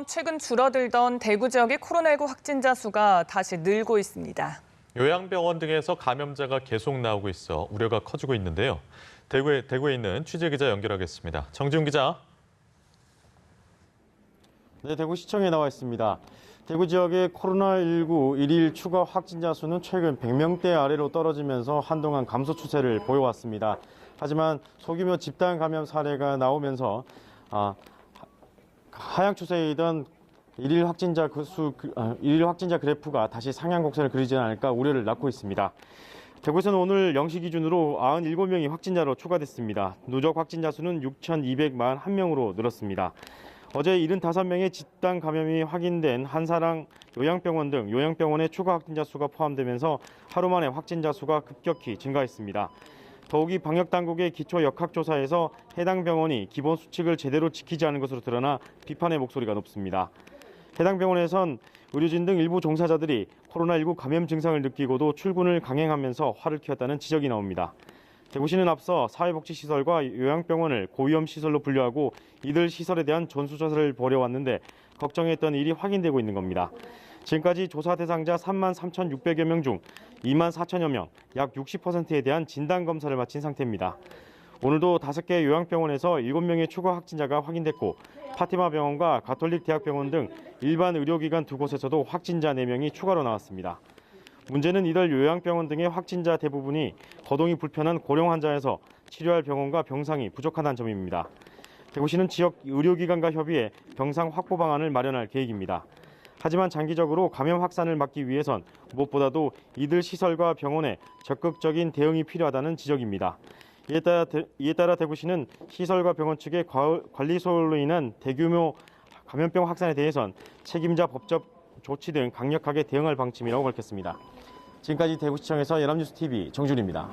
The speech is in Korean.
최근 줄어들던 대구 지역의 코로나19 확진자 수가 다시 늘고 있습니다. 요양병원 등에서 감염자가 계속 나오고 있어 우려가 커지고 있는데요. 대구에 있는 취재기자 연결하겠습니다. 정지훈 기자. 네, 대구시청에 나와 있습니다. 대구 지역의 코로나19 일일 추가 확진자 수는 최근 100명대 아래로 떨어지면서 한동안 감소 추세를 보여왔습니다. 하지만 소규모 집단 감염 사례가 나오면서 하향 추세이던 일일 확진자 그래프가 다시 상향 곡선을 그리지 않을까 우려를 낳고 있습니다. 대구에서는 오늘 0시 기준으로 97명이 확진자로 추가됐습니다. 누적 확진자 수는 6,241명으로 늘었습니다. 어제 75명의 집단 감염이 확인된 한사랑 요양병원 등 요양병원의 추가 확진자 수가 포함되면서 하루 만에 확진자 수가 급격히 증가했습니다. 더욱이 방역당국의 기초 역학조사에서 해당 병원이 기본 수칙을 제대로 지키지 않은 것으로 드러나 비판의 목소리가 높습니다. 해당 병원에선 의료진 등 일부 종사자들이 코로나19 감염 증상을 느끼고도 출근을 강행하면서 화를 키웠다는 지적이 나옵니다. 대구시는 앞서 사회복지시설과 요양병원을 고위험 시설로 분류하고 이들 시설에 대한 전수조사를 벌여왔는데 걱정했던 일이 확인되고 있는 겁니다. 지금까지 조사 대상자 33,600여 명 중 24,000여 명, 약 60%에 대한 진단검사를 마친 상태입니다. 오늘도 5개 요양병원에서 7명의 추가 확진자가 확인됐고 파티마 병원과 가톨릭 대학병원 등 일반 의료기관 2곳에서도 확진자 4명이 추가로 나왔습니다. 문제는 이들 요양병원 등의 확진자 대부분이 거동이 불편한 고령 환자에서 치료할 병원과 병상이 부족하다는 점입니다. 대구시는 지역 의료기관과 협의해 병상 확보 방안을 마련할 계획입니다. 하지만 장기적으로 감염 확산을 막기 위해선 무엇보다도 이들 시설과 병원에 적극적인 대응이 필요하다는 지적입니다. 이에 따라 대구시는 시설과 병원 측의 관리 소홀로 인한 대규모 감염병 확산에 대해선 책임자 법적 조치 등 강력하게 대응할 방침이라고 밝혔습니다. 지금까지 대구시청에서 연합뉴스TV 정준입니다.